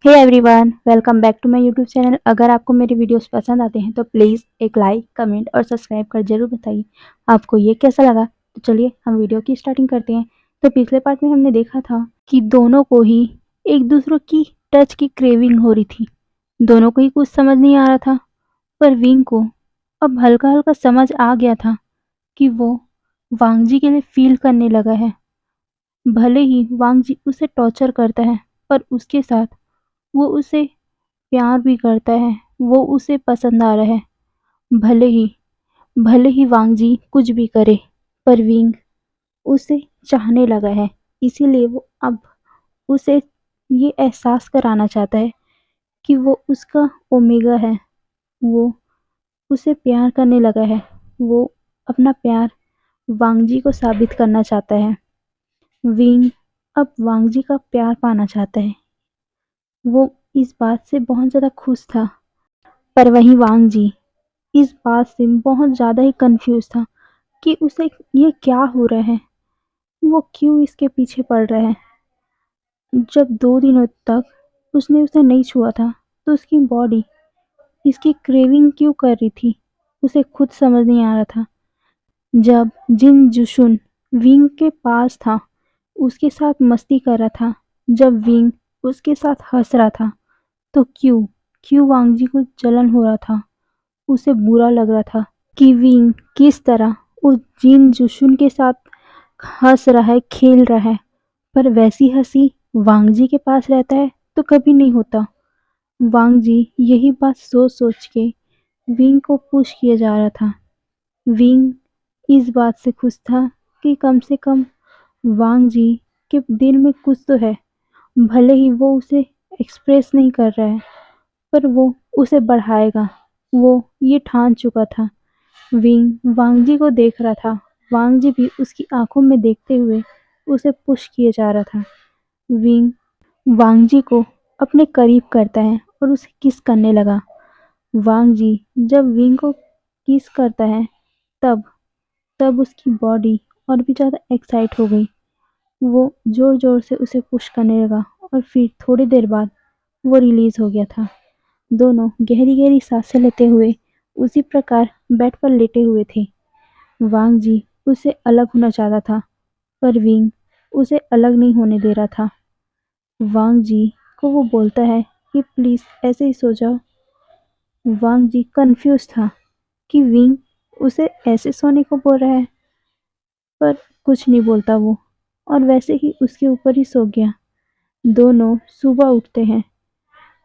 Hey everyone, welcome back to my YouTube channel. अगर आपको मेरी वीडियोस पसंद आते हैं तो प्लीज़ एक लाइक, कमेंट और सब्सक्राइब कर जरूर बताइए आपको ये कैसा लगा। तो चलिए हम वीडियो की स्टार्टिंग करते हैं। तो पिछले पार्ट में हमने देखा था कि दोनों को ही एक दूसरे की टच की क्रेविंग हो रही थी। दोनों को ही कुछ समझ नहीं आ रहा था, पर विंग को अब हल्का हल्का समझ आ गया था कि वो वांगजी के लिए फील करने लगा है। भले ही वांगजी उसे टॉर्चर करता है, पर उसके साथ वो उसे प्यार भी करता है, वो उसे पसंद आ रहा है। भले ही भले ही वांगजी कुछ भी करे, पर विंग उसे चाहने लगा है। इसीलिए वो अब उसे ये एहसास कराना चाहता है कि वो उसका ओमेगा है। वो उसे प्यार करने लगा है। वो अपना प्यार वांगजी को साबित करना चाहता है। विंग अब वांगजी का प्यार पाना चाहता है। वो इस बात से बहुत ज़्यादा खुश था, पर वहीं वांगजी इस बात से बहुत ज़्यादा ही कंफ्यूज था कि उसे ये क्या हो रहा है, वो क्यों इसके पीछे पड़ रहा है। जब 2 दिनों तक उसने उसे नहीं छुआ था, तो उसकी बॉडी इसकी क्रेविंग क्यों कर रही थी, उसे खुद समझ नहीं आ रहा था। जब जिन जुशुन विंग के पास था, उसके साथ मस्ती कर रहा था, जब विंग उसके साथ हंस रहा था, तो क्यों क्यों वांगजी को जलन हो रहा था। उसे बुरा लग रहा था कि विंग किस तरह उस जिन जुशुन के साथ हंस रहा है, खेल रहा है, पर वैसी हंसी वांगजी के पास रहता है तो कभी नहीं होता। वांगजी यही बात सोच सोच के विंग को पुश किया जा रहा था। विंग इस बात से खुश था कि कम से कम वांगजी के दिल में कुछ तो है। भले ही वो उसे एक्सप्रेस नहीं कर रहा है, पर वो उसे बढ़ाएगा। वो ये ठान चुका था। विंग वांगजी को देख रहा था। वांगजी भी उसकी आंखों में देखते हुए उसे पुश किए जा रहा था। विंग वांगजी को अपने करीब करता है और उसे किस करने लगा। वांगजी जब विंग को किस करता है, तब तब उसकी बॉडी और भी ज़्यादा एक्साइट हो गई। वो जोर जोर से उसे पुश करने लगा और फिर थोड़ी देर बाद वो रिलीज हो गया था। दोनों गहरी गहरी सांसें लेते हुए उसी प्रकार बेड पर लेटे हुए थे। वांगजी उससे अलग होना चाहता था, पर विंग उसे अलग नहीं होने दे रहा था। वांगजी को वो बोलता है कि प्लीज ऐसे ही सो जाओ। वांगजी कंफ्यूज था कि विंग उसे ऐसे सोने को बोल रहा है, पर कुछ नहीं बोलता वो, और वैसे ही उसके ऊपर ही सो गया। दोनों सुबह उठते हैं।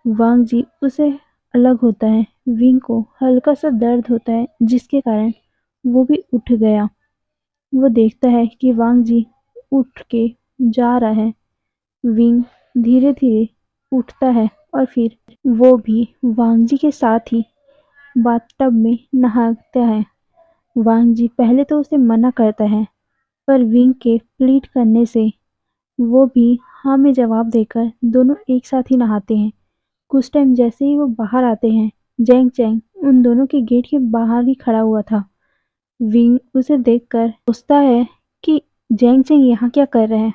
वांगजी उससे अलग होता है। विंग को हल्का सा दर्द होता है, जिसके कारण वो भी उठ गया। वो देखता है कि वांगजी उठ के जा रहा है। विंग धीरे धीरे उठता है और फिर वो भी वांगजी के साथ ही बाथटब में नहाता है। वांगजी पहले तो उसे मना करता है, पर विंग के प्लीड करने से वो भी हाँ में जवाब देकर दोनों एक साथ ही नहाते हैं। कुछ टाइम जैसे ही वो बाहर आते हैं, जैंग चैंग उन दोनों के गेट के बाहर ही खड़ा हुआ था। विंग उसे देखकर पूछता है कि जैंग चैंग यहाँ क्या कर रहे हैं,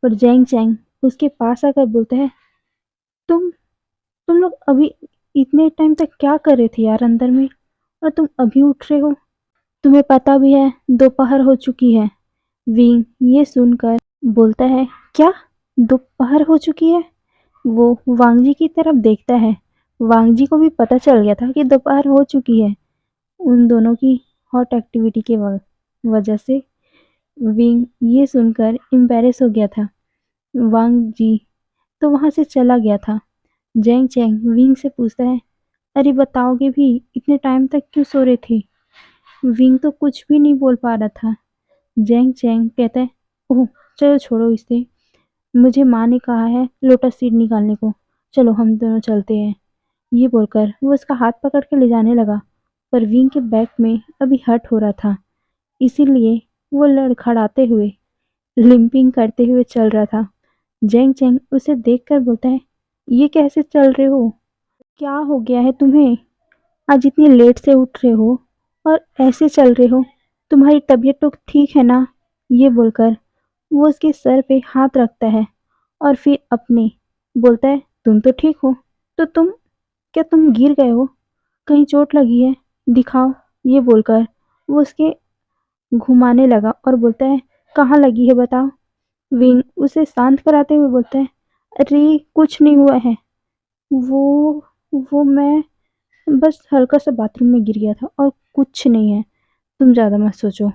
पर जैंग चैंग उसके पास आकर बोलता है, तुम तुम लोग अभी इतने टाइम तक क्या कर रहे थे यार अंदर में, और तुम अभी उठ रहे हो। तुम्हें पता भी है दोपहर हो चुकी है। विंग ये सुनकर बोलता है, क्या दोपहर हो चुकी है। वो वांगजी की तरफ देखता है। वांगजी को भी पता चल गया था कि दोपहर हो चुकी है, उन दोनों की हॉट एक्टिविटी के वजह से। विंग ये सुनकर एम्बैरेस हो गया था। वांगजी तो वहां से चला गया था। जैंग चैंग विंग से पूछता है, अरे बताओगे भी, इतने टाइम तक क्यों सो रहे थे। विंग तो कुछ भी नहीं बोल पा रहा था। जैंग चैंग कहता है, ओह चलो छोड़ो इसे, मुझे माँ ने कहा है लोटस सीड निकालने को, चलो हम दोनों चलते हैं। ये बोलकर वो उसका हाथ पकड़ के ले जाने लगा, पर विंग के बैक में अभी हर्ट हो रहा था, इसीलिए वो लड़खड़ाते हुए, लिंपिंग करते हुए चल रहा था। जैंग चैंग उसे देखकर बोलता है, ये कैसे चल रहे हो, क्या हो गया है तुम्हें, आज इतनी लेट से उठ रहे हो और ऐसे चल रहे हो, तुम्हारी तबीयत तो ठीक है ना। ये बोलकर वो उसके सर पे हाथ रखता है और फिर अपने बोलता है, तुम तो ठीक हो, तो क्या तुम गिर गए हो? कहीं चोट लगी है? दिखाओ। ये बोलकर वो उसके घुमाने लगा और बोलता है, कहाँ लगी है बताओ। विंग उसे शांत कराते हुए बोलता है, अरे कुछ नहीं हुआ है। वो वो मैं बस हल्का सा बाथरूम में गिर गया था और कुछ नहीं है। तुम ज्यादा मत सोचो।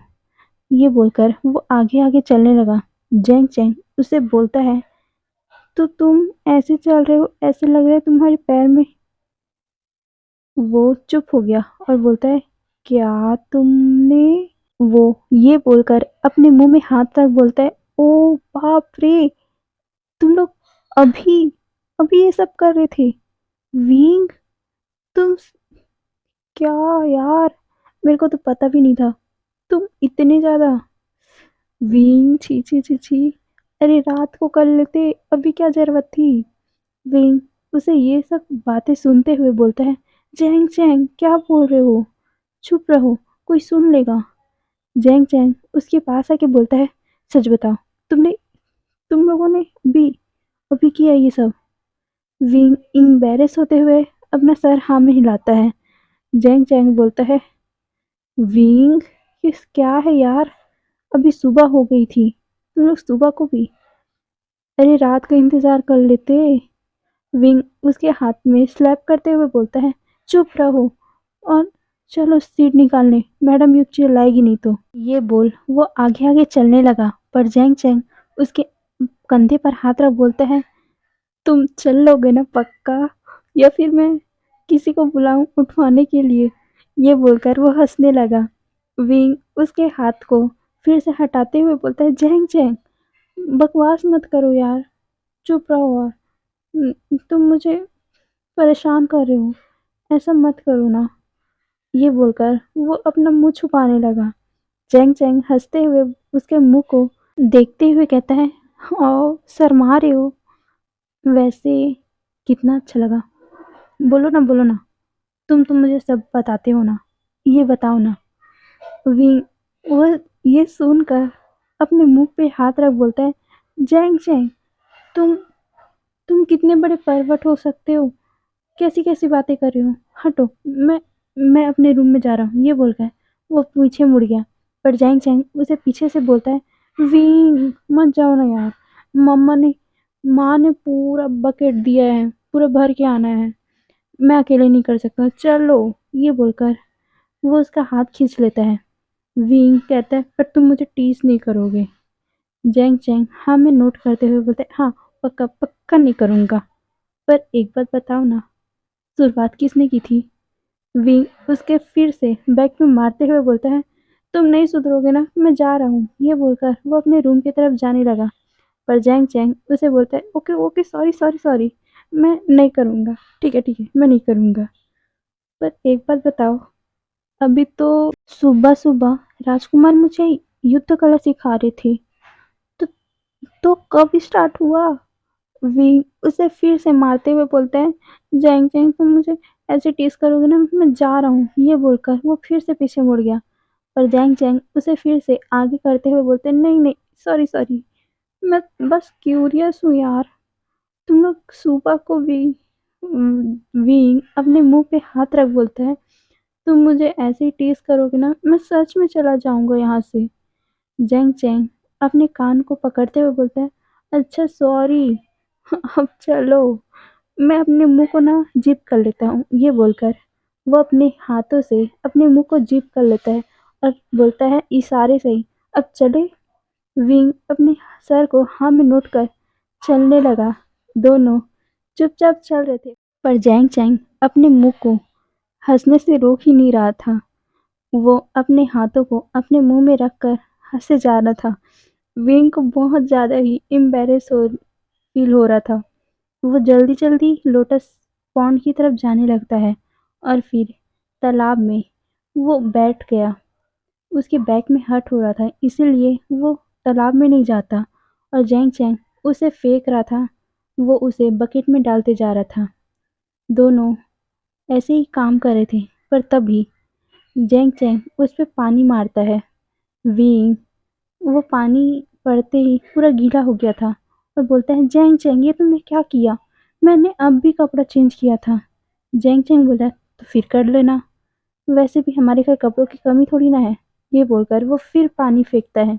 ये बोलकर वो आगे आगे चलने लगा। जैंग चैंग उसे बोलता है, तो तुम ऐसे चल रहे हो, ऐसे लग रहा है तुम्हारे पैर में। वो चुप हो गया और बोलता है, क्या तुमने। वो ये बोलकर अपने मुंह में हाथ रख बोलता है, ओ बाप रे, तुम लोग अभी अभी ये सब कर रहे थे। विंग, तुम क्या यार, मेरे को तो पता भी नहीं था तुम इतने ज्यादा। विंग, छी छी छी छी, अरे रात को कर लेते, अभी क्या जरूरत थी। विंग उसे ये सब बातें सुनते हुए बोलता है, जैंग चैंग क्या बोल रहे हो, चुप रहो, कोई सुन लेगा। जैंग चैंग उसके पास आके बोलता है, सच बताओ, तुमने तुम लोगों ने अभी अभी किया ये सब। विंग एम्बेरस होते हुए अपना सर हाँ में हिलाता है। जैंग चैंग बोलता है, विंग, ये क्या है यार, अभी सुबह हो गई थी, तुम लोग सुबह को भी, अरे रात का इंतजार कर लेते। विंग उसके हाथ में स्लैप करते हुए बोलता है, चुप रहो और चलो सीट निकालने, मैडम यू चिल्लाएगी नहीं तो। ये बोल वो आगे आगे चलने लगा, पर जैंग चैंग उसके कंधे पर हाथ रख बोलता है, तुम चल लोगे ना पक्का, या फिर मैं किसी को बुलाऊं उठवाने के लिए। ये बोलकर वो हंसने लगा। विंग उसके हाथ को फिर से हटाते हुए बोलता है, जैंग चैंग बकवास मत करो यार, चुप रहो और तुम मुझे परेशान कर रहे हो, ऐसा मत करो ना। ये बोलकर वो अपना मुंह छुपाने लगा। जैंग चैंग हंसते हुए उसके मुंह को देखते हुए कहता है, ओ शर्मा रहे हो, वैसे कितना अच्छा लगा, बोलो ना बोलो ना, तुम तो मुझे सब बताते हो ना, ये बताओ ना। विंग वो ये सुनकर अपने मुंह पे हाथ रख बोलता है, जैंग चैंग तुम तुम कितने बड़े परवट हो सकते हो, कैसी कैसी बातें कर रहे हो, हटो, मैं अपने रूम में जा रहा हूँ। ये बोलकर वो पीछे मुड़ गया, पर जैंग चैंग उसे पीछे से बोलता है, विंग मत जाओ ना यार, मम्मा ने माँ ने पूरा बकेट दिया है, पूरा भर के आना है, मैं अकेले नहीं कर सकता, चलो। ये बोलकर वो उसका हाथ खींच लेता है। विंग कहता है, पर तुम मुझे टीज नहीं करोगे। जैंग चैंग हाँ में नोट करते हुए बोलते हैं, हाँ पक्का पक्का नहीं करूँगा, पर एक बात बताओ ना, शुरुआत किसने की थी। विंग उसके फिर से बैक में मारते हुए बोलता है, तुम नहीं सुधरोगे ना, मैं जा रहा हूँ। ये बोलकर वो अपने रूम की तरफ जाने लगा, पर जैंग चैंग उसे बोलता है, okay okay, sorry sorry sorry, मैं नहीं करूँगा, ठीक है मैं नहीं करूँगा। पर एक बात बताओ, अभी तो सुबह सुबह राजकुमार मुझे युद्ध कला सिखा रहे थे, तो कब स्टार्ट हुआ। विंग उसे फिर से मारते हुए बोलता है, जैंग जैंग तुम मुझे ऐसे टीज करोगे ना, मैं जा रहा हूँ। ये बोलकर वो फिर से पीछे मुड़ गया, पर जैंग जैंग उसे फिर से आगे करते हुए बोलते हैं, नहीं नहीं, सॉरी सॉरी, मैं बस क्यूरियस हूँ यार, तुम लोग सुबह को भी। विंग अपने मुंह पे हाथ रख बोलता है, तुम मुझे ऐसे ही टीज करोगे ना, मैं सच में चला जाऊंगा यहाँ से। जैंग चैंग अपने कान को पकड़ते हुए बोलता है, अच्छा सॉरी, अब चलो, मैं अपने मुंह को ना जिप कर लेता हूँ। ये बोलकर वो अपने हाथों से अपने मुंह को जिप कर लेता है और बोलता है इशारे से ही, अब चले। विंग अपने सर को हाँ में नोट कर चलने लगा। दोनों चुपचाप चल रहे थे, पर जैंग चैंग अपने मुंह को हंसने से रोक ही नहीं रहा था। वो अपने हाथों को अपने मुंह में रखकर हंसे जा रहा था। विंग को बहुत ज़्यादा ही एम्बेरस हो फील हो रहा था। वो जल्दी जल्दी लोटस पॉन्ड की तरफ जाने लगता है और फिर तालाब में वो बैठ गया। उसके बैक में हर्ट हो रहा था, इसीलिए वो तालाब में नहीं जाता और जैंग चैंग उसे फेंक रहा था, वो उसे बकेट में डालते जा रहा था। दोनों ऐसे ही काम कर रहे थे, पर तभी जैंग चैंग उस पे पानी मारता है। विंग वो पानी पड़ते ही पूरा गीला हो गया था और बोलता है, जैंग चैंग ये तुमने क्या किया, मैंने अब भी कपड़ा चेंज किया था। जेंग चेंग बोला, तो फिर कर लेना, वैसे भी हमारे घर कपड़ों की कमी थोड़ी ना है। ये बोलकर वो फिर पानी फेंकता है।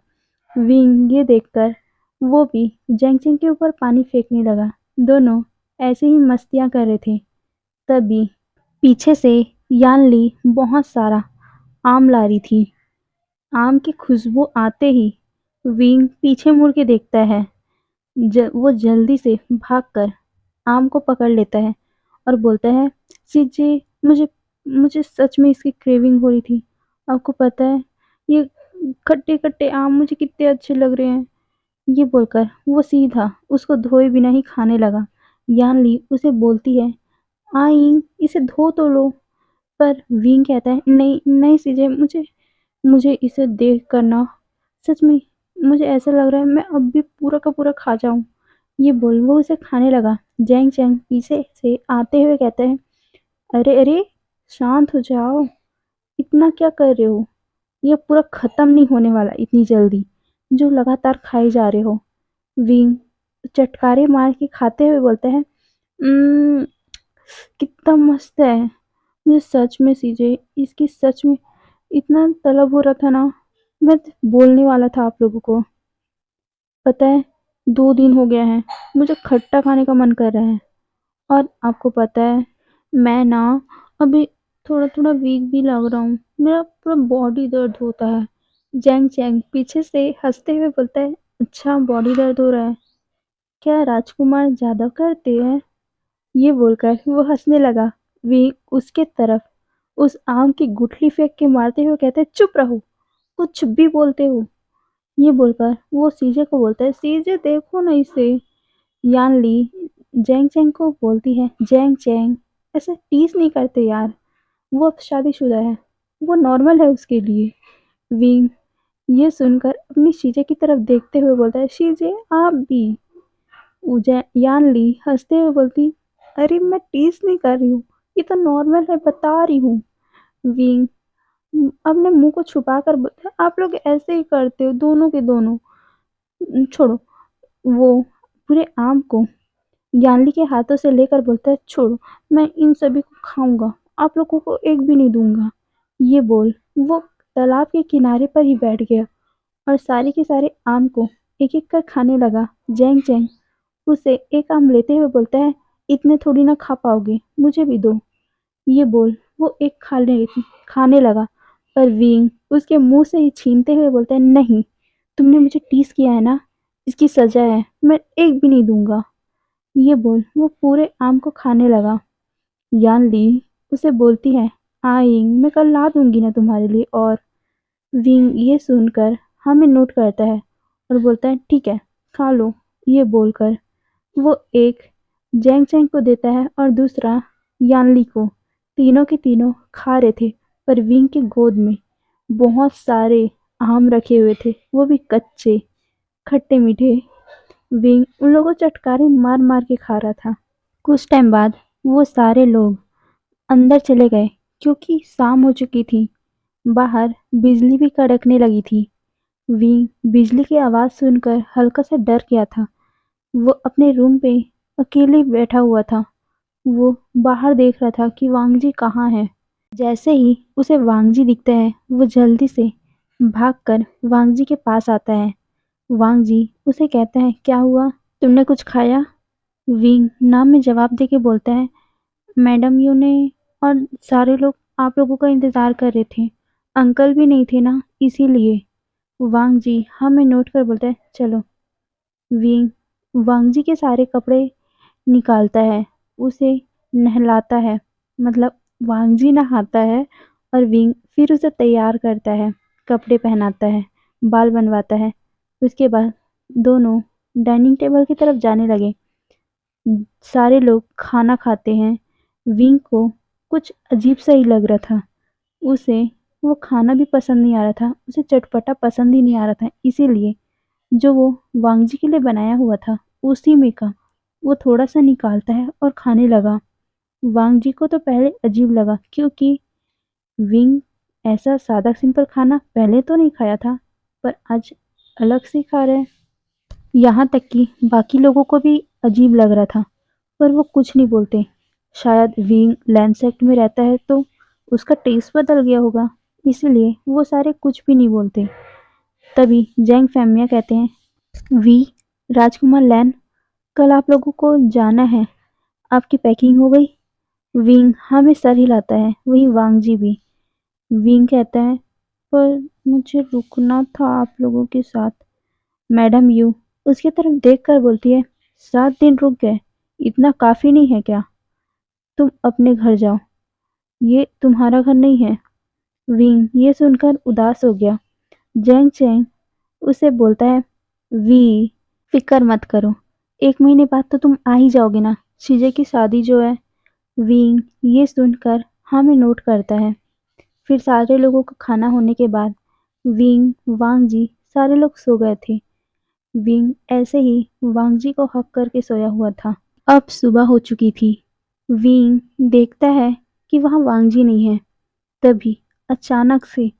विंग ये देखकर वो भी जेंग चेंग के ऊपर पानी फेंकने लगा। दोनों ऐसे ही मस्तियां कर रहे थे। तभी पीछे से यान ली बहुत सारा आम ला रही थी। आम की खुशबू आते ही विंग पीछे मुड़ के देखता है। वो जल्दी से भागकर आम को पकड़ लेता है और बोलता है, सीजे, मुझे मुझे सच में इसकी क्रेविंग हो रही थी। आपको पता है, ये खट्टे खट्टे आम मुझे कितने अच्छे लग रहे हैं। ये बोलकर वो सीधा उसको धोए बिना ही खाने लगा। यान ली उसे बोलती है, आई इसे धो तो लो। पर विंग कहता है, नहीं नहीं सीजे, मुझे मुझे इसे देख कर ना सच में मुझे ऐसा लग रहा है मैं अब भी पूरा का पूरा खा जाऊं। ये बोल वो उसे खाने लगा। जैंग चैंग पीछे से आते हुए कहते हैं, अरे अरे, शांत हो जाओ, इतना क्या कर रहे हो? ये पूरा खत्म नहीं होने वाला इतनी जल्दी, जो लगातार खाए जा रहे हो। विंग चटकारे मार के खाते हुए बोलता है, "उम्म, कितना मस्त है। मुझे सच में सीजे इसकी सच में इतना तलब हो रहा था ना, मैं बोलने वाला था आप लोगों को। पता है, 2 दिन हो गया है, मुझे खट्टा खाने का मन कर रहा है। और आपको पता है, मैं ना अभी थोड़ा थोड़ा वीक भी लग रहा हूँ, मेरा पूरा बॉडी दर्द होता है। जैंग चैंग पीछे से हंसते हुए बोलता है, अच्छा बॉडी दर्द हो रहा है, क्या राजकुमार ज्यादा करते हैं? ये बोलकर वो हंसने लगा। वे उसके तरफ उस आम की गुठली फेंक के मारते हुए कहते हैं, चुप रहो, कुछ भी बोलते हो। ये बोलकर वो सीजे को बोलता है, सीजे देखो ना इसे। यान ली जैंग चैंग को बोलती है, जैंग चैंग ऐसे टीज नहीं करते यार, वो अब शादीशुदा है, वो नॉर्मल है उसके लिए। विंग ये सुनकर अपनी शीजे की तरफ देखते हुए बोलता है, शीजे आप भी। यान ली हंसते हुए बोलती, अरे मैं टीज नहीं कर रही हूँ, ये तो नॉर्मल है, बता रही हूँ। विंग अपने मुंह को छुपा कर बोलता है, आप लोग ऐसे ही करते हो दोनों के दोनों। छोड़ो। वो पूरे आम को यानली के हाथों से लेकर बोलता है, छोड़ो, मैं इन सभी को खाऊंगा, आप लोगों को एक भी नहीं दूंगा। ये बोल वो तालाब के किनारे पर ही बैठ गया और सारे के सारे आम को एक एक कर खाने लगा। जैंग जैंग उसे एक आम लेते हुए बोलता है, इतने थोड़ी ना खा पाओगे, मुझे भी दो। ये बोल वो एक खाने लगा। पर विंग उसके मुंह से ही छीनते हुए बोलता है, नहीं, तुमने मुझे टीस किया है ना, इसकी सजा है, मैं एक भी नहीं दूंगा। ये बोल वो पूरे आम को खाने लगा। यान ली उसे बोलती है, आइंग मैं कल ला दूंगी ना तुम्हारे लिए। और विंग ये सुनकर हमें नोट करता है और बोलता है, ठीक है, खा लो। ये बोलकर वो एक जैंग चैंग को देता है और दूसरा यानली को। तीनों के तीनों खा रहे थे, पर विंग की गोद में बहुत सारे आम रखे हुए थे, वो भी कच्चे, खट्टे मीठे। विंग उन लोगों को चटकारे मार मार के खा रहा था। कुछ टाइम बाद वो सारे लोग अंदर चले गए क्योंकि शाम हो चुकी थी। बाहर बिजली भी कड़कने लगी थी। विंग बिजली की आवाज़ सुनकर हल्का सा डर गया था। वो अपने रूम पे अकेले बैठा हुआ था। वो बाहर देख रहा था कि वांगजी कहाँ है। जैसे ही उसे वांगजी दिखता है, वो जल्दी से भागकर वांगजी के पास आता है। वांगजी उसे कहता है, क्या हुआ, तुमने कुछ खाया? विंग ना में जवाब देके बोलता है, मैडम यू ने और सारे लोग आप लोगों का इंतज़ार कर रहे थे। अंकल भी नहीं थे ना, इसीलिए। वांगजी हमें नोट कर बोलता है, चलो। विंग वांगजी के सारे कपड़े निकालता है, उसे नहलाता है, मतलब वांगजी नहाता है और विंग फिर उसे तैयार करता है, कपड़े पहनाता है, बाल बनवाता है। उसके बाद दोनों डाइनिंग टेबल की तरफ जाने लगे। सारे लोग खाना खाते हैं। विंग को कुछ अजीब सा ही लग रहा था। उसे वो खाना भी पसंद नहीं आ रहा था, उसे चटपटा पसंद ही नहीं आ रहा था, इसीलिए जो वो वांगजी के लिए बनाया हुआ था उसी में का वो थोड़ा सा निकालता है और खाने लगा। वांगजी को तो पहले अजीब लगा क्योंकि विंग ऐसा सादा सिंपल खाना पहले तो नहीं खाया था, पर आज अलग से खा रहा है। यहाँ तक कि बाकी लोगों को भी अजीब लग रहा था। पर वो कुछ नहीं बोलते। शायद विंग लैंडसेक्ट में रहता है तो उसका टेस्ट बदल गया होगा, इसीलिए वो सारे कुछ भी नहीं बोलते। तभी जैंग फैमिया कहते हैं, वी राजकुमार लैन, कल आप लोगों को जाना है, आपकी पैकिंग हो गई? विंग हमें सर हिलाता है, वही वांग जी भी। विंग कहता है, पर मुझे रुकना था आप लोगों के साथ। मैडम यू उसकी तरफ देखकर बोलती है, 7 दिन रुक गए, इतना काफी नहीं है क्या? तुम अपने घर जाओ, ये तुम्हारा घर नहीं है। विंग ये सुनकर उदास हो गया। जैंग चैंग उसे बोलता है, वी फिक्र मत करो, 1 महीने बाद तो तुम आ ही जाओगे ना, शीजे की शादी जो है। विंग ये सुनकर हमें नोट करता है। फिर सारे लोगों का खाना होने के बाद विंग वांग जी सारे लोग सो गए थे। विंग ऐसे ही वांग जी को हक करके सोया हुआ था। अब सुबह हो चुकी थी। विंग देखता है कि वहाँ वांग जी नहीं है। तभी अचानक से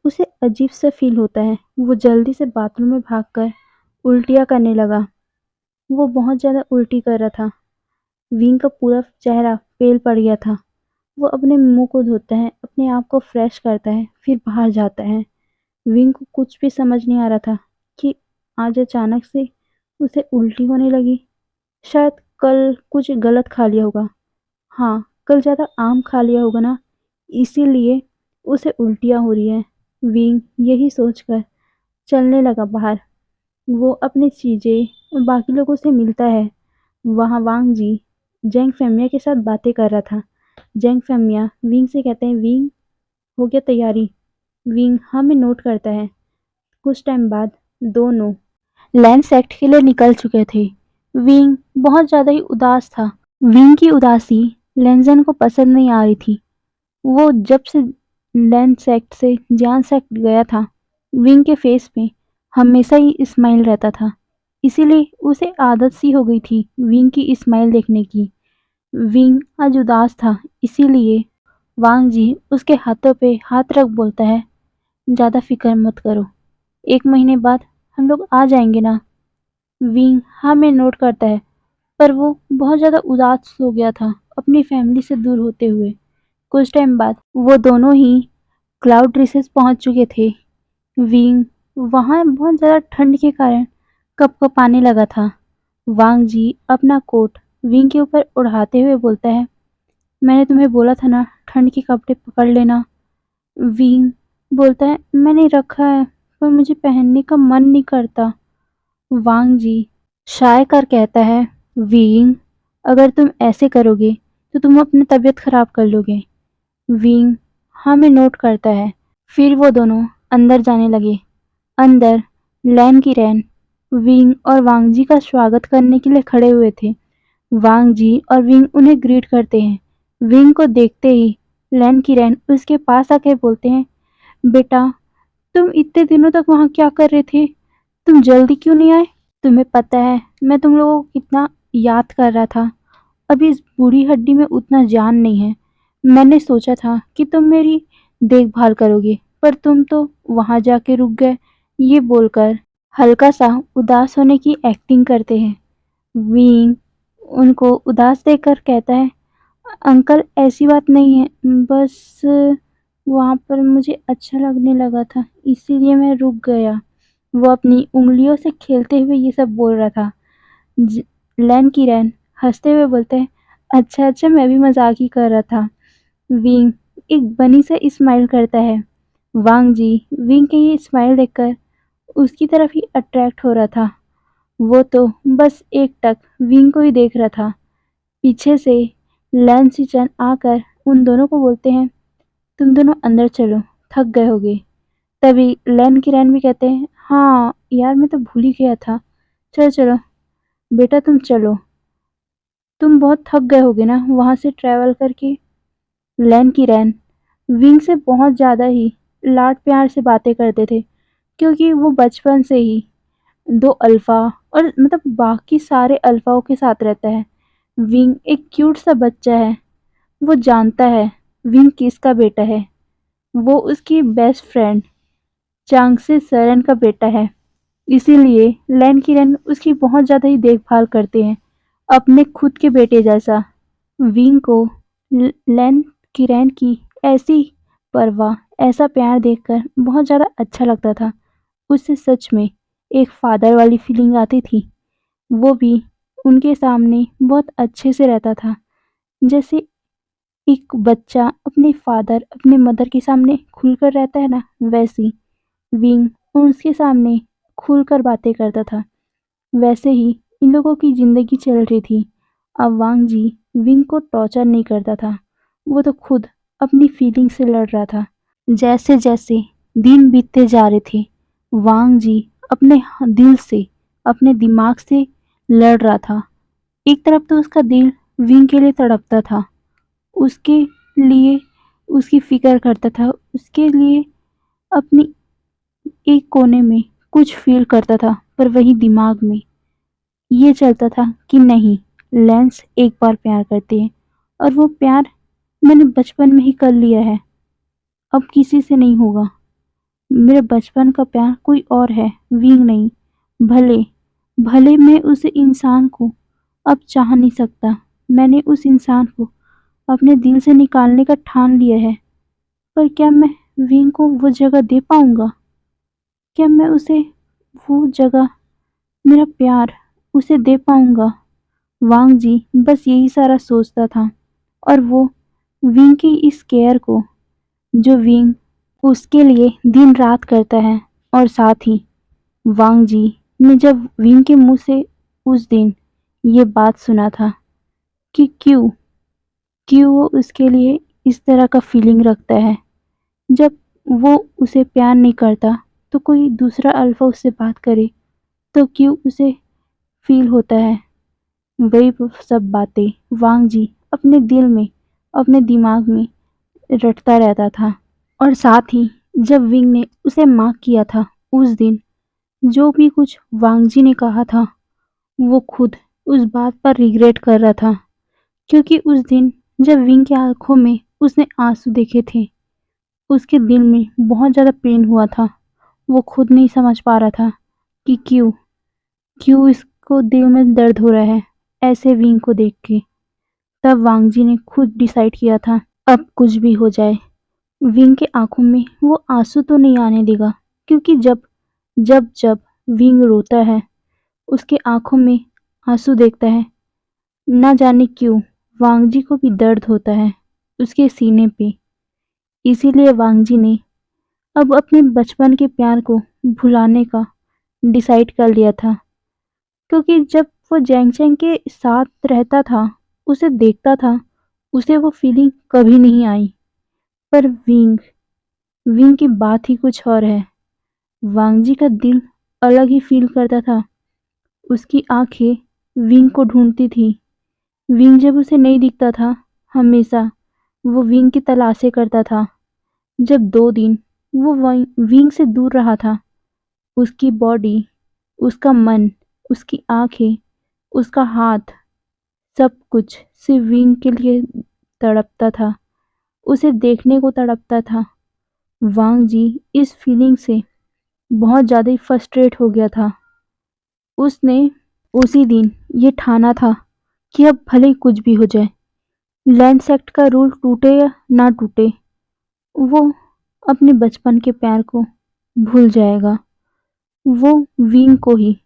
उसे अजीब सा फील होता है। वो जल्दी से बाथरूम में भागकर उल्टियाँ करने लगा। वो बहुत ज़्यादा उल्टी कर रहा था। विंग का पूरा चेहरा पेल पड़ गया था। वो अपने मुंह को धोता है, अपने आप को फ्रेश करता है, फिर बाहर जाता है। विंग को कुछ भी समझ नहीं आ रहा था कि आज अचानक से उसे उल्टी होने लगी। शायद कल कुछ गलत खा लिया होगा। हाँ, कल ज़्यादा आम खा लिया होगा ना, इसीलिए उसे उल्टियाँ हो रही है। विंग यही सोचकर चलने लगा बाहर। वो अपनी चीज़ें और बाकी लोगों से मिलता है। वहाँ वांग जी जैंग फेमिया के साथ बातें कर रहा था। जैंग फेमिया विंग से कहते हैं, विंग हो गया तैयारी? विंग हमें नोट करता है। कुछ टाइम बाद दोनों लैंड सेक्ट के लिए निकल चुके थे। विंग बहुत ज़्यादा ही उदास था। विंग की उदासी लेंजन को पसंद नहीं आ रही थी। वो जब से लैंड सेक्ट से जान सेक्ट गया था, विंग के फेस पे हमेशा ही स्माइल रहता था। इसीलिए उसे आदत सी हो गई थी विंग की स्माइल देखने की। विंग आज उदास था, इसीलिए वांग जी उसके हाथों पे हाथ रख बोलता है, ज़्यादा फिक्र मत करो, 1 महीने बाद हम लोग आ जाएंगे ना। विंग हमें नोट करता है, पर वो बहुत ज़्यादा उदास हो गया था अपनी फैमिली से दूर होते हुए। कुछ टाइम बाद वो दोनों ही क्लाउड रिसेस पहुंच चुके थे। विंग वहां बहुत ज़्यादा ठंड के कारण कँप-कँपाने लगा था। वांग जी अपना कोट विंग के ऊपर उड़ाते हुए बोलता है, मैंने तुम्हें बोला था ना ठंड के कपड़े पकड़ लेना। विंग बोलता है, मैंने रखा है पर मुझे पहनने का मन नहीं करता। वांग जी शाय कर कहता है, विंग अगर तुम ऐसे करोगे तो तुम अपनी तबीयत खराब कर लोगे। विंग हमें नोट करता है। फिर वो दोनों अंदर जाने लगे। अंदर लैन की रैन विंग और वांग जी का स्वागत करने के लिए खड़े हुए थे। वांग जी और विंग उन्हें ग्रीट करते हैं। विंग को देखते ही लैन की रैन उसके पास आके बोलते हैं, बेटा तुम इतने दिनों तक वहाँ क्या कर रहे थे? तुम जल्दी क्यों नहीं आए? तुम्हें पता है मैं तुम लोगों को कितना याद कर रहा था। अभी इस बूढ़ी हड्डी में उतना जान नहीं है। मैंने सोचा था कि तुम मेरी देखभाल करोगे, पर तुम तो वहां जाके रुक गए। ये बोलकर हल्का सा उदास होने की एक्टिंग करते हैं। विंग उनको उदास देखकर कहता है, अंकल ऐसी बात नहीं है, बस वहां पर मुझे अच्छा लगने लगा था, इसीलिए मैं रुक गया। वो अपनी उंगलियों से खेलते हुए ये सब बोल रहा था। लैन की रैन हंसते हुए बोलते हैं, अच्छा अच्छा मैं भी मजाक ही कर रहा था। विंग एक बनी से स्माइल करता है। वांग जी विंग के ये स्माइल देखकर उसकी तरफ ही अट्रैक्ट हो रहा था। वो तो बस एकटक विंग को ही देख रहा था। पीछे से लैन सिचन आकर उन दोनों को बोलते हैं, तुम दोनों अंदर चलो, थक गए होगे। तभी लैन की रैन भी कहते हैं, हाँ यार मैं तो भूल ही गया था, चलो चलो बेटा तुम चलो, तुम बहुत थक गए होगे ना वहां से ट्रैवल करके। लैन की रैन विंग से बहुत ज़्यादा ही लाड प्यार से बातें करते थे, क्योंकि वो बचपन से ही दो अल्फा और मतलब बाकी सारे अल्फाओं के साथ रहता है। विंग एक क्यूट सा बच्चा है। वो जानता है विंग किसका बेटा है। वो उसकी बेस्ट फ्रेंड चांगसे सरन का बेटा है। इसीलिए लैन की रैन उसकी बहुत ज़्यादा ही देखभाल करते हैं अपने खुद के बेटे जैसा। विंग को लैन किरैन की ऐसी परवाह, ऐसा प्यार देखकर बहुत ज़्यादा अच्छा लगता था। उससे सच में एक फादर वाली फीलिंग आती थी। वो भी उनके सामने बहुत अच्छे से रहता था, जैसे एक बच्चा अपने फादर, अपने मदर के सामने खुलकर रहता है ना, वैसी विंग उसके सामने खुलकर बातें करता था। वैसे ही इन लोगों की ज़िंदगी चल रही थी। अब वांग जी विंग को टॉर्चर नहीं करता था, वो तो खुद अपनी फीलिंग से लड़ रहा था। जैसे-जैसे दिन बीतते जा रहे थे, वांग जी अपने दिल से, अपने दिमाग से लड़ रहा था। एक तरफ तो उसका दिल विंग के लिए तड़पता था, उसके लिए उसकी फ़िक्र करता था, उसके लिए अपनी एक कोने में कुछ फ़ील करता था, पर वहीं दिमाग में ये चलता था कि नहीं, लेंस एक बार प्यार करते हैं और वो प्यार मैंने बचपन में ही कर लिया है, अब किसी से नहीं होगा। मेरे बचपन का प्यार कोई और है, विंग नहीं। भले भले मैं उस इंसान को अब चाह नहीं सकता, मैंने उस इंसान को अपने दिल से निकालने का ठान लिया है, पर क्या मैं विंग को वो जगह दे पाऊंगा? क्या मैं उसे वो जगह, मेरा प्यार उसे दे पाऊंगा? वांग जी बस यही सारा सोचता था, और वो विंग की इस केयर को, जो विंग उसके लिए दिन रात करता है। और साथ ही वांग जी ने जब विंग के मुंह से उस दिन ये बात सुना था कि क्यों क्यों वो उसके लिए इस तरह का फीलिंग रखता है, जब वो उसे प्यार नहीं करता तो कोई दूसरा अल्फा उससे बात करे तो क्यों उसे फील होता है, वही सब बातें वांग जी अपने दिल में, अपने दिमाग में रटता रहता था। और साथ ही जब विंग ने उसे माफ किया था उस दिन, जो भी कुछ वांग जी ने कहा था, वो खुद उस बात पर रिग्रेट कर रहा था, क्योंकि उस दिन जब विंग की आंखों में उसने आंसू देखे थे, उसके दिल में बहुत ज़्यादा पेन हुआ था। वो खुद नहीं समझ पा रहा था कि क्यों क्यों इसको दिल में दर्द हो रहा है ऐसे विंग को देख के। तब वांग जी ने खुद डिसाइड किया था, अब कुछ भी हो जाए विंग के आंखों में वो आंसू तो नहीं आने देगा, क्योंकि जब जब जब विंग रोता है, उसके आंखों में आंसू देखता है, ना जाने क्यों वांग जी को भी दर्द होता है उसके सीने पे। इसीलिए वांग जी ने अब अपने बचपन के प्यार को भुलाने का डिसाइड कर लिया था, क्योंकि जब वो जैंग चैंग के साथ रहता था, उसे देखता था, उसे वो फीलिंग कभी नहीं आई। पर विंग विंग की बात ही कुछ और है। वांग जी का दिल अलग ही फील करता था। उसकी आंखें विंग को ढूंढती थी। विंग जब उसे नहीं दिखता था, हमेशा वो विंग की तलाशें करता था। जब 2 दिन वो विंग से दूर रहा था, उसकी बॉडी, उसका मन, उसकी आंखें, उसका हाथ, सब कुछ सिर्फ विंग के लिए तड़पता था, उसे देखने को तड़पता था। वांग जी इस फीलिंग से बहुत ज़्यादा ही फ्रस्ट्रेट हो गया था। उसने उसी दिन ये ठाना था कि अब भले ही कुछ भी हो जाए, लैंड सेक्ट का रूल टूटे या ना टूटे, वो अपने बचपन के प्यार को भूल जाएगा। वो विंग को ही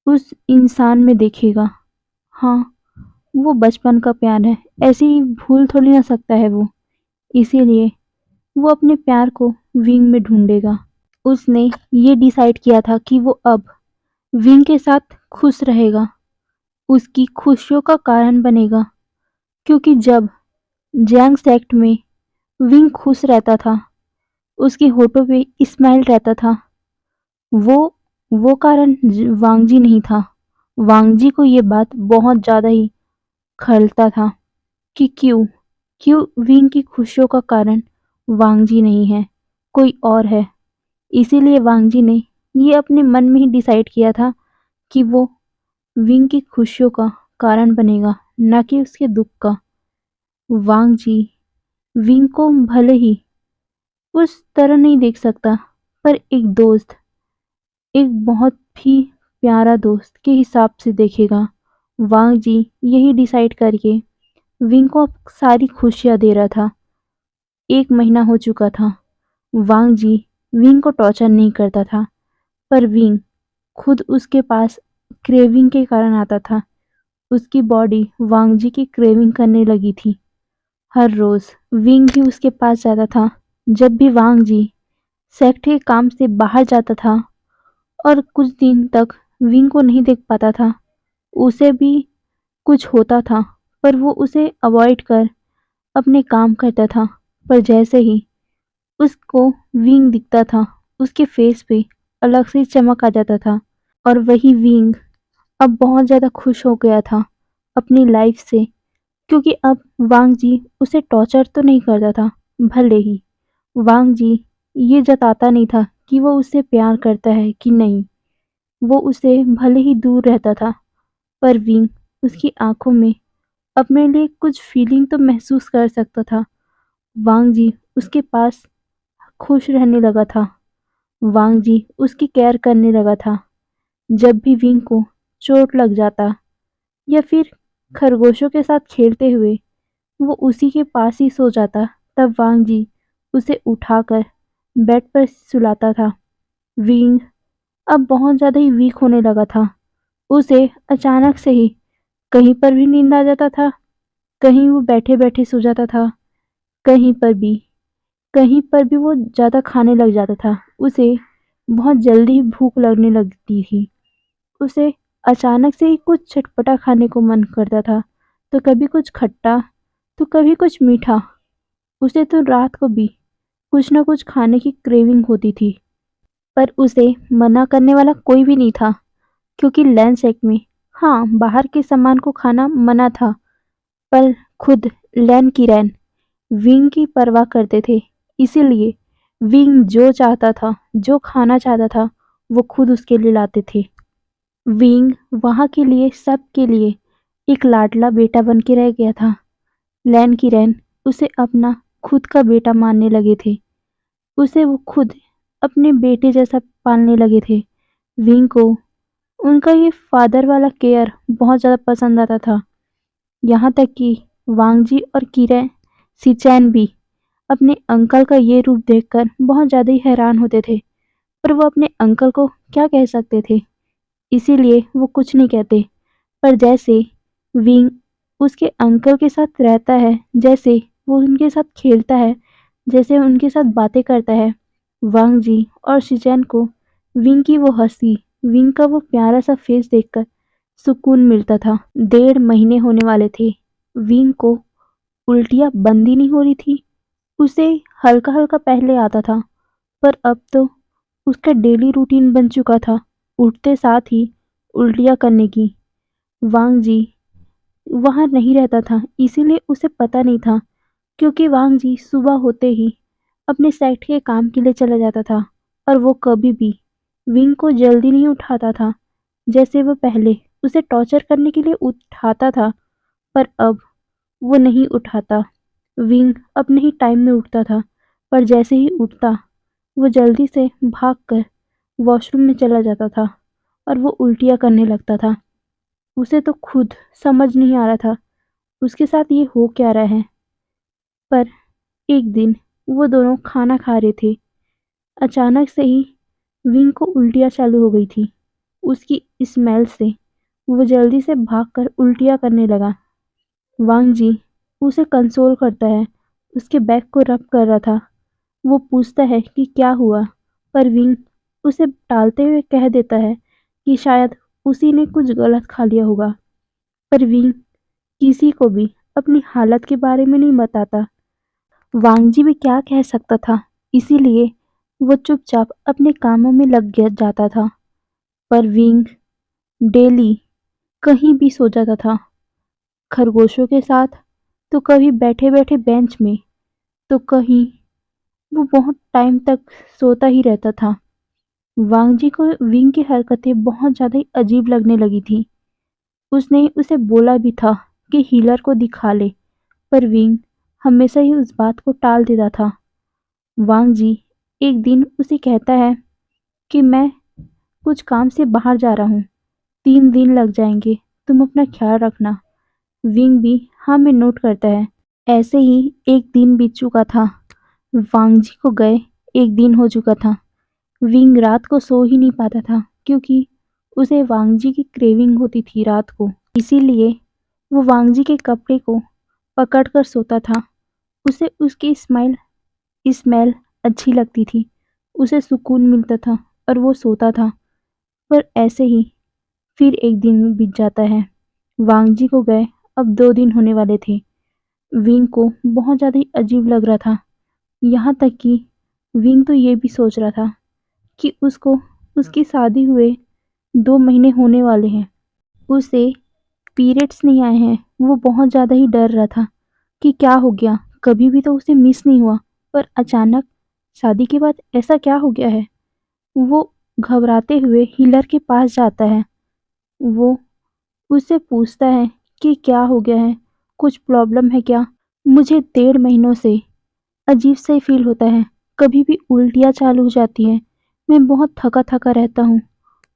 उस इंसान में देखेगा। हाँ, वो बचपन का प्यार है, ऐसे ही भूल थोड़ी ना सकता है वो। इसीलिए वो अपने प्यार को विंग में ढूंढेगा। उसने ये डिसाइड किया था कि वो अब विंग के साथ खुश रहेगा, उसकी खुशियों का कारण बनेगा, क्योंकि जब जैंग सेक्ट में विंग खुश रहता था, उसके होठों पे स्माइल रहता था, वो वो कारण वांगजी नहीं था। वांगजी को ये बात बहुत ज़्यादा ही खलता था कि क्यों क्यों विंग की खुशियों का कारण वांगजी नहीं है, कोई और है। इसीलिए वांगजी ने ये अपने मन में ही डिसाइड किया था कि वो विंग की खुशियों का कारण बनेगा, ना कि उसके दुख का। वांग जी विंग को भले ही उस तरह नहीं देख सकता, पर एक दोस्त, एक बहुत ही प्यारा दोस्त के हिसाब से देखेगा। वांग जी यही डिसाइड करके विंग को अब सारी खुशियाँ दे रहा था। 1 महीना हो चुका था। वांग जी विंग को टॉर्चर नहीं करता था, पर विंग खुद उसके पास क्रेविंग के कारण आता था। उसकी बॉडी वांग जी की क्रेविंग करने लगी थी। हर रोज़ विंग भी उसके पास जाता था। जब भी वांग जी सेक्ट के काम से बाहर जाता था और कुछ दिन तक विंग को नहीं देख पाता था, उसे भी कुछ होता था, पर वो उसे अवॉइड कर अपने काम करता था। पर जैसे ही उसको विंग दिखता था, उसके फेस पे अलग से चमक आ जाता था। और वही विंग अब बहुत ज़्यादा खुश हो गया था अपनी लाइफ से, क्योंकि अब वांग जी उसे टॉर्चर तो नहीं करता था। भले ही वांग जी ये जताता नहीं था कि वो उससे प्यार करता है कि नहीं, वो उससे भले ही दूर रहता था, पर विंग उसकी आंखों में अपने लिए कुछ फीलिंग तो महसूस कर सकता था। वांग जी उसके पास खुश रहने लगा था। वांग जी उसकी केयर करने लगा था। जब भी विंग को चोट लग जाता या फिर खरगोशों के साथ खेलते हुए वो उसी के पास ही सो जाता, तब वांग जी उसे उठाकर बेड पर सुलाता था। विंग अब बहुत ज़्यादा ही वीक होने लगा था। उसे अचानक से ही कहीं पर भी नींद आ जाता था, कहीं वो बैठे-बैठे सो जाता था, कहीं पर भी कहीं पर भी वो ज़्यादा खाने लग जाता था। उसे बहुत जल्दी भूख लगने लगती थी। उसे अचानक से ही कुछ चटपटा खाने को मन करता था, तो कभी कुछ खट्टा, तो कभी कुछ मीठा। उसे तो रात को भी कुछ न कुछ खाने की क्रेविंग होती थी, पर उसे मना करने वाला कोई भी नहीं था, क्योंकि लंच एक्ट में हाँ, बाहर के सामान को खाना मना था, पर खुद लैन किरैन विंग की परवाह करते थे। इसीलिए विंग जो चाहता था, जो खाना चाहता था, वो खुद उसके लिए लाते थे। विंग वहाँ के लिए सबके लिए एक लाडला बेटा बन के रह गया था। लैन किरैन उसे अपना खुद का बेटा मानने लगे थे। उसे वो खुद अपने बेटे जैसा पालने लगे थे। विंग को उनका ये फादर वाला केयर बहुत ज़्यादा पसंद आता था। यहाँ तक कि वांगजी और किरे सिचैन भी अपने अंकल का ये रूप देखकर बहुत ज़्यादा ही हैरान होते थे, पर वो अपने अंकल को क्या कह सकते थे, इसीलिए वो कुछ नहीं कहते। पर जैसे विंग उसके अंकल के साथ रहता है, जैसे वो उनके साथ खेलता है, जैसे उनके साथ बातें करता है, वांग जी और शिचैन को विंग की वो हंसी, विंग का वो प्यारा सा फेस देखकर सुकून मिलता था। 1.5 महीने होने वाले थे। विंग को उल्टियाँ बंद ही नहीं हो रही थी। उसे हल्का-हल्का पहले आता था, पर अब तो उसका डेली रूटीन बन चुका था, उठते साथ ही उल्टियाँ करने की। वांग जी वहाँ नहीं रहता था, इसीलिए उसे पता नहीं था, क्योंकि वांग जी सुबह होते ही अपने सेक्ट के काम के लिए चला जाता था, और वो कभी भी विंग को जल्दी नहीं उठाता था। जैसे वो पहले उसे टॉर्चर करने के लिए उठाता था, पर अब वो नहीं उठाता। विंग अपने ही टाइम में उठता था, पर जैसे ही उठता, वो जल्दी से भागकर वॉशरूम में चला जाता था और वो उल्टियाँ करने लगता था। उसे तो खुद समझ नहीं आ रहा था, उसके साथ ये हो क्या रहा है। पर एक दिन वो दोनों खाना खा रहे थे। अचानक से ही विंग को उल्टियाँ चालू हो गई थी। उसकी स्मेल से वो जल्दी से भागकर उल्टियाँ करने लगा। वांग जी उसे कंसोल करता है, उसके बैक को रब कर रहा था। वो पूछता है कि क्या हुआ, पर विंग उसे टालते हुए कह देता है कि शायद उसी ने कुछ गलत खा लिया होगा। पर विंग किसी को भी अपनी हालत के बारे में नहीं बताता। वांगजी भी क्या कह सकता था, इसीलिए वो चुपचाप अपने कामों में लग गया जाता था। पर विंग डेली कहीं भी सो जाता था, खरगोशों के साथ, तो कभी बैठे-बैठे बेंच में, तो कहीं वो बहुत टाइम तक सोता ही रहता था। वांगजी को विंग की हरकतें बहुत ज़्यादा ही अजीब लगने लगी थी। उसने उसे बोला भी था कि हीलर को दिखा ले, पर विंग हमेशा ही उस बात को टाल देता था। वांग जी एक दिन उसे कहता है कि मैं कुछ काम से बाहर जा रहा हूँ, 3 दिन लग जाएंगे, तुम अपना ख्याल रखना। विंग भी हाँ में नोट करता है। ऐसे ही एक दिन बीत चुका था। वांग जी को गए 1 दिन हो चुका था। विंग रात को सो ही नहीं पाता था क्योंकि उसे वांग जी की क्रेविंग होती थी रात को। इसीलिए वो वांग जी के कपड़े को पकड़ कर सोता था। उसे उसकी स्मेल अच्छी लगती थी। उसे सुकून मिलता था और वो सोता था। पर ऐसे ही फिर 1 दिन बीत जाता है। वांग जी को गए अब 2 दिन होने वाले थे। विंग को बहुत ज़्यादा ही अजीब लग रहा था। यहाँ तक कि विंग तो ये भी सोच रहा था कि उसको उसकी शादी हुए 2 महीने होने वाले हैं। उसे पीरियड्स नहीं आए हैं। वो बहुत ज़्यादा ही डर रहा था कि क्या हो गया, कभी भी तो उसे मिस नहीं हुआ, पर अचानक शादी के बाद ऐसा क्या हो गया है। वो घबराते हुए हीलर के पास जाता है। वो उससे पूछता है कि क्या हो गया है, कुछ प्रॉब्लम है क्या। मुझे 1.5 महीनों से अजीब सा ही फील होता है, कभी भी उल्टियाँ चालू हो जाती हैं, मैं बहुत थका थका रहता हूँ।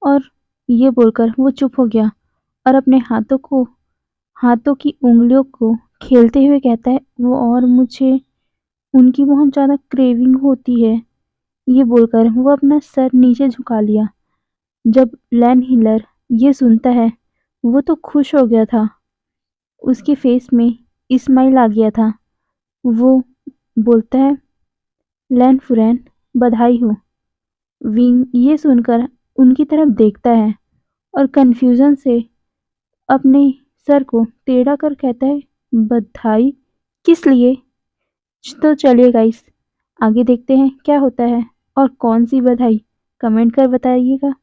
और ये बोलकर वो चुप हो गया और अपने हाथों की उंगलियों को खेलते हुए कहता है वो, और मुझे उनकी बहुत ज़्यादा क्रेविंग होती है। ये बोलकर वो अपना सर नीचे झुका लिया। जब लैन हीलर ये सुनता है वो तो खुश हो गया था। उसके फेस में स्माइल आ गया था। वो बोलता है, लैन फुरैन, बधाई हो। विंग ये सुनकर उनकी तरफ देखता है और कन्फ्यूजन से अपने सर को टेढ़ा कर कहता है, बधाई किस लिए। तो चलिए गाइस, आगे देखते हैं क्या होता है और कौन सी बधाई, कमेंट कर बताइएगा।